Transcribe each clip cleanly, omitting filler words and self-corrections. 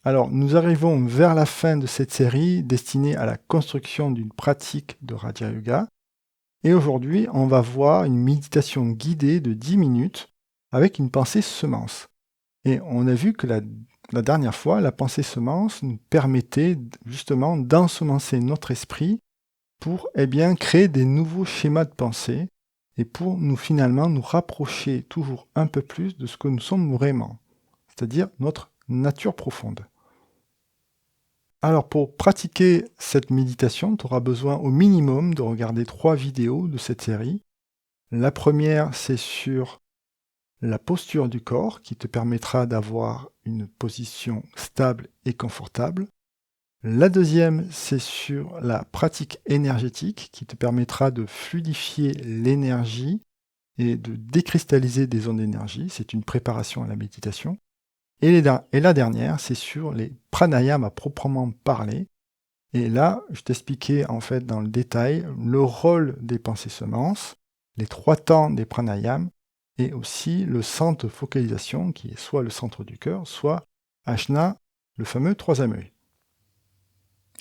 Alors, nous arrivons vers la fin de cette série destinée à la construction d'une pratique de Raja Yoga. Et aujourd'hui, on va voir une méditation guidée de 10 minutes avec une pensée semence. Et on a vu que la dernière fois, la pensée semence nous permettait justement d'ensemencer notre esprit pour créer des nouveaux schémas de pensée et pour nous finalement nous rapprocher toujours un peu plus de ce que nous sommes vraiment, c'est-à-dire notre nature profonde. Alors pour pratiquer cette méditation, tu auras besoin au minimum de regarder 3 vidéos de cette série. La première, c'est sur la posture du corps qui te permettra d'avoir une position stable et confortable. La deuxième, c'est sur la pratique énergétique qui te permettra de fluidifier l'énergie et de décristalliser des ondes d'énergie. C'est une préparation à la méditation. Et la dernière, c'est sur les pranayams à proprement parler. Et là, je t'expliquais en fait dans le détail le rôle des pensées semences, les 3 temps des pranayams et aussi le centre de focalisation qui est soit le centre du cœur, soit Ajna, le fameux troisième œil.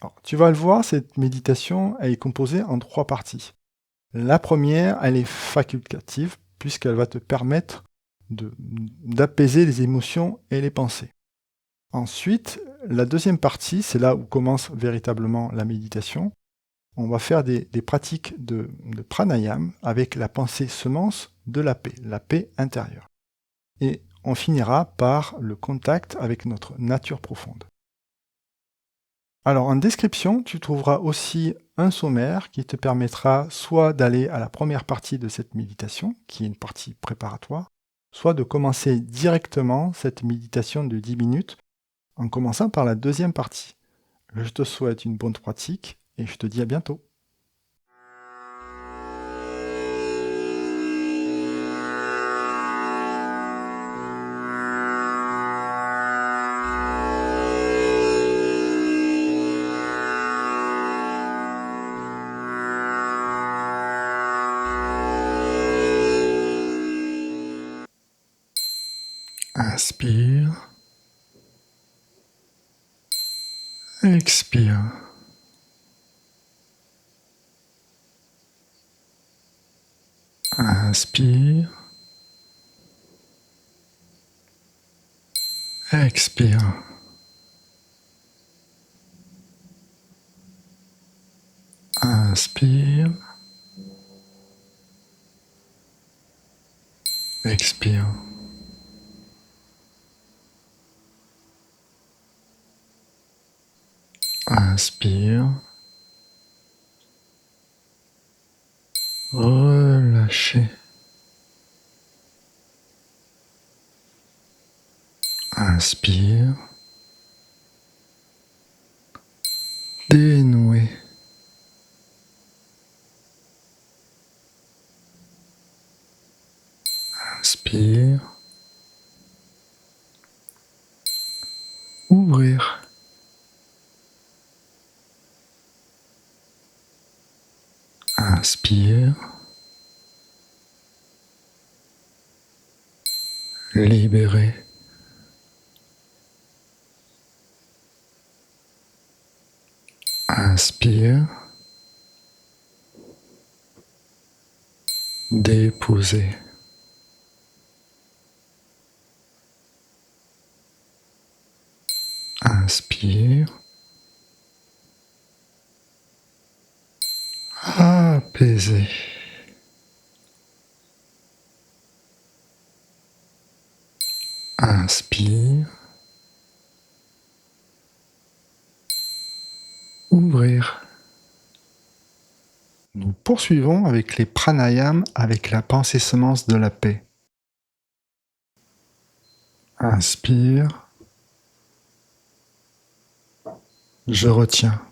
Alors, tu vas le voir, cette méditation elle est composée en 3 parties. La première, elle est facultative puisqu'elle va te permettre d'apaiser les émotions et les pensées. Ensuite, la deuxième partie, c'est là où commence véritablement la méditation. On va faire des pratiques de pranayam avec la pensée semence de la paix intérieure. Et on finira par le contact avec notre nature profonde. Alors en description, tu trouveras aussi un sommaire qui te permettra soit d'aller à la première partie de cette méditation, qui est une partie préparatoire, soit de commencer directement cette méditation de 10 minutes en commençant par la deuxième partie. Je te souhaite une bonne pratique et je te dis à bientôt. Inspire. Expire. Inspire. Expire. Inspire. Expire. Inspire. Relâchez. Inspire. Dénouer. Inspire. Ouvrir. Inspire. Libérer. Inspire. Déposer. Inspire. Apaiser. Inspire. Ouvrir. Nous poursuivons avec les pranayams avec la pensée semence de la paix. Inspire. Je retiens.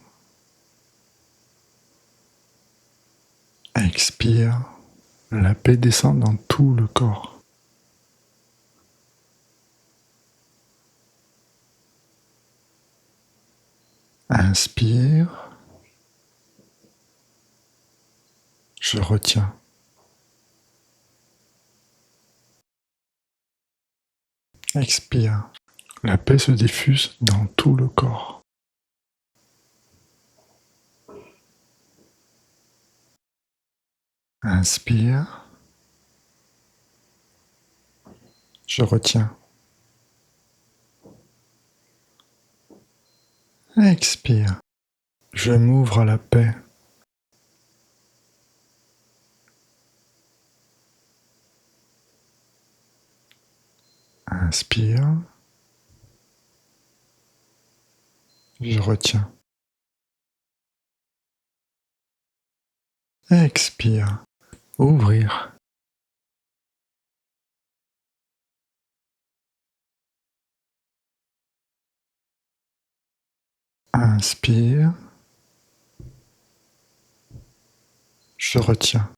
Expire. La paix descend dans tout le corps. Inspire. Je retiens. Expire. La paix se diffuse dans tout le corps. Inspire. Je retiens. Expire. Je m'ouvre à la paix. Inspire. Je retiens. Expire. Ouvrir. Inspire. Je retiens.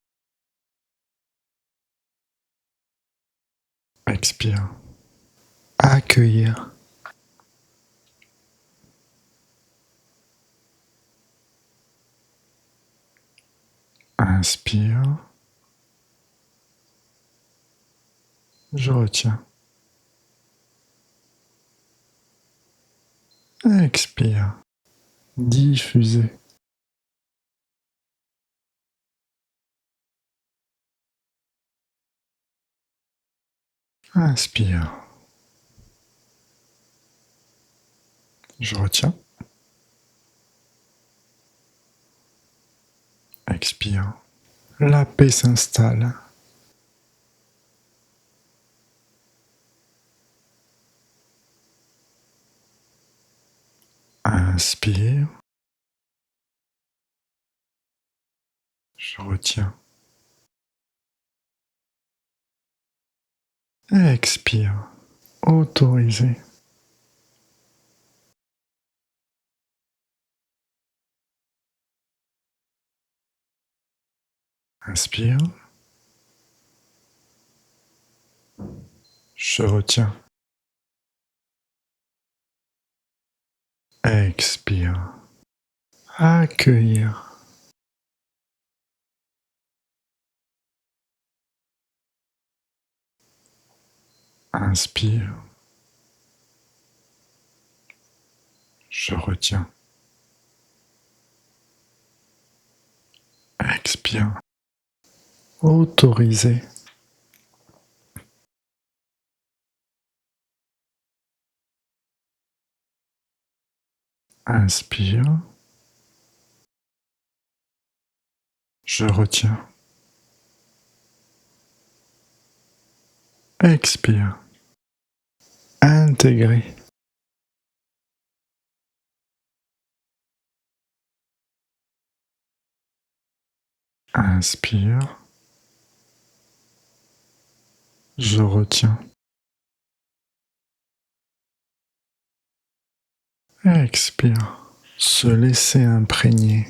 Expire. Accueillir. Inspire. Je retiens. Expire. Diffuser. Inspire. Je retiens. Expire. La paix s'installe. Inspire. Je retiens. Expire. Autoriser. Inspire. Je retiens. Expire. Accueillir. Inspire. Je retiens. Expire. Autoriser. Inspire. Je retiens. Expire. Intégrer. Inspire. Je retiens. Expire. Se laisser imprégner.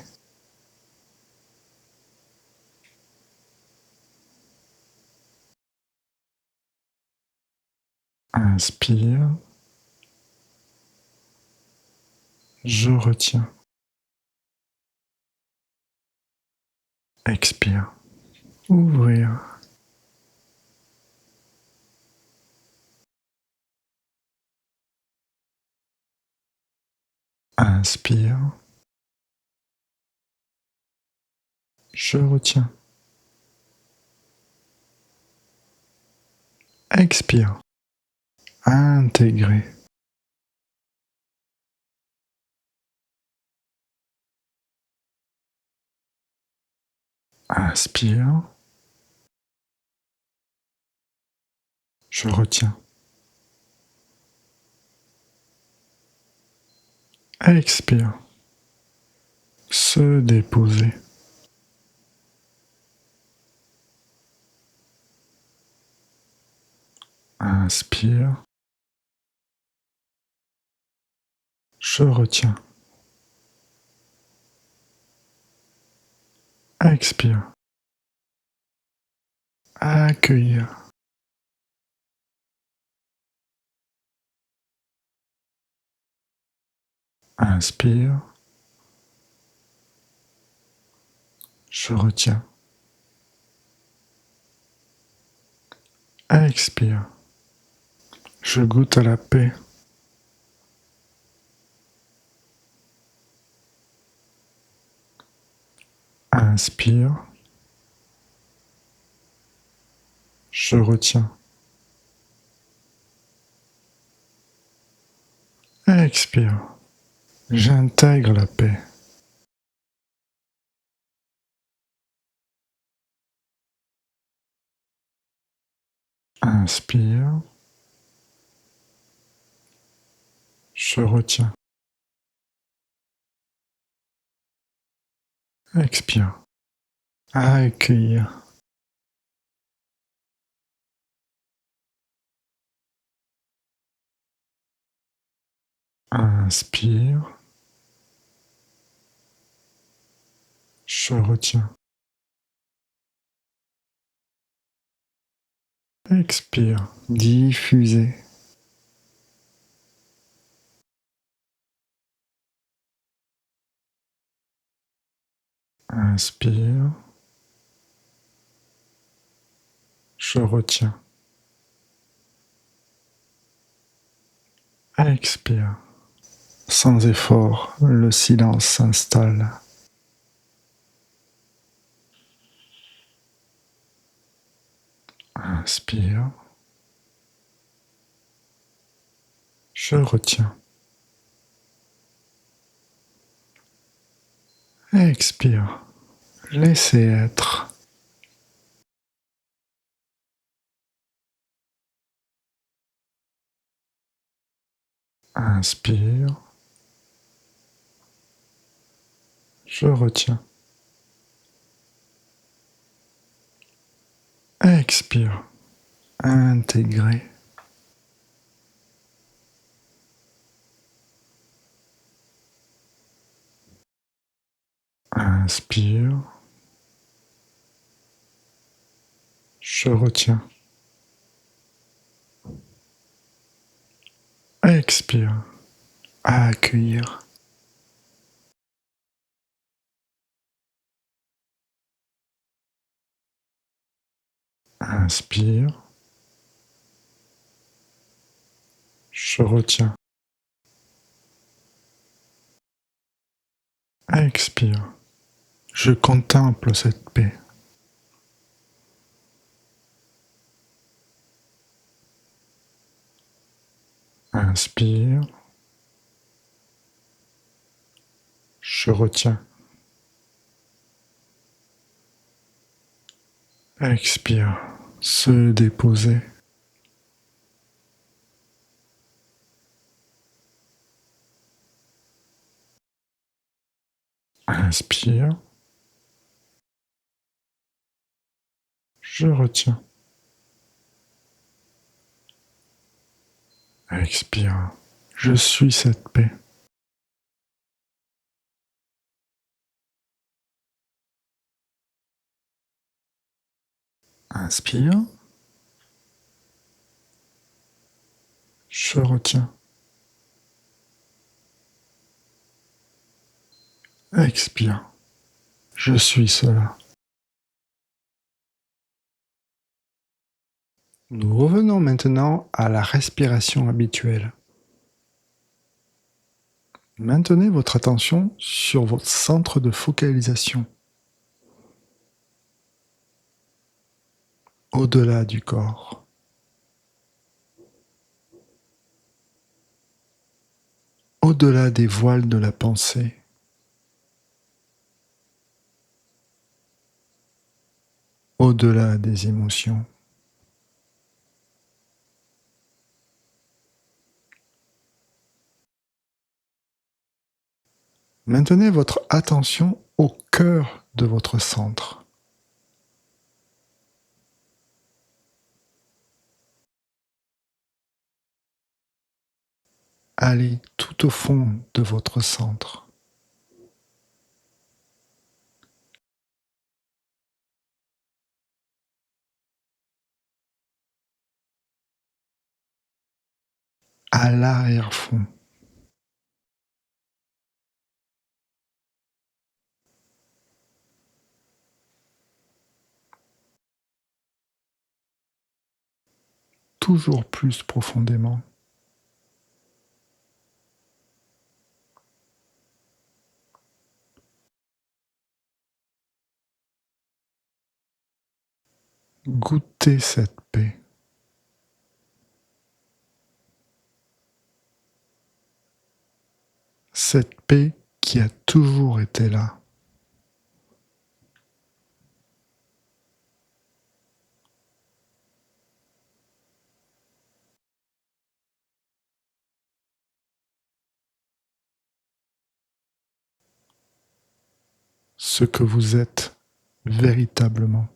Inspire. Je retiens. Expire. Ouvrir. Inspire. Je retiens. Expire. Intégrer. Inspire. Je retiens. Expire. Se déposer. Inspire. Je retiens. Expire. Accueillir. Inspire. Je retiens. Expire. Je goûte à la paix. Inspire. Je retiens. Expire. J'intègre la paix. Inspire. Je retiens. Expire. Accueillir. Inspire. Je retiens. Expire. Diffuser. Inspire. Je retiens. Expire. Sans effort, le silence s'installe. Inspire. Je retiens. Expire. Laissez être. Inspire. Je retiens. Expire. Intégrer. Inspire. Je retiens. Expire. Accueillir. Inspire. Je retiens. Expire. Je contemple cette paix. Inspire. Je retiens. Expire. Se déposer. Inspire. Je retiens. Expire. Je suis cette paix. Inspire. Je retiens. Expire. Je suis cela. Nous revenons maintenant à la respiration habituelle. Maintenez votre attention sur votre centre de focalisation, au-delà du corps, au-delà des voiles de la pensée, au-delà des émotions. Maintenez votre attention au cœur de votre centre. Allez tout au fond de votre centre. À l'arrière-fond. Toujours plus profondément. Goûtez cette paix. Cette paix qui a toujours été là. Ce que vous êtes véritablement.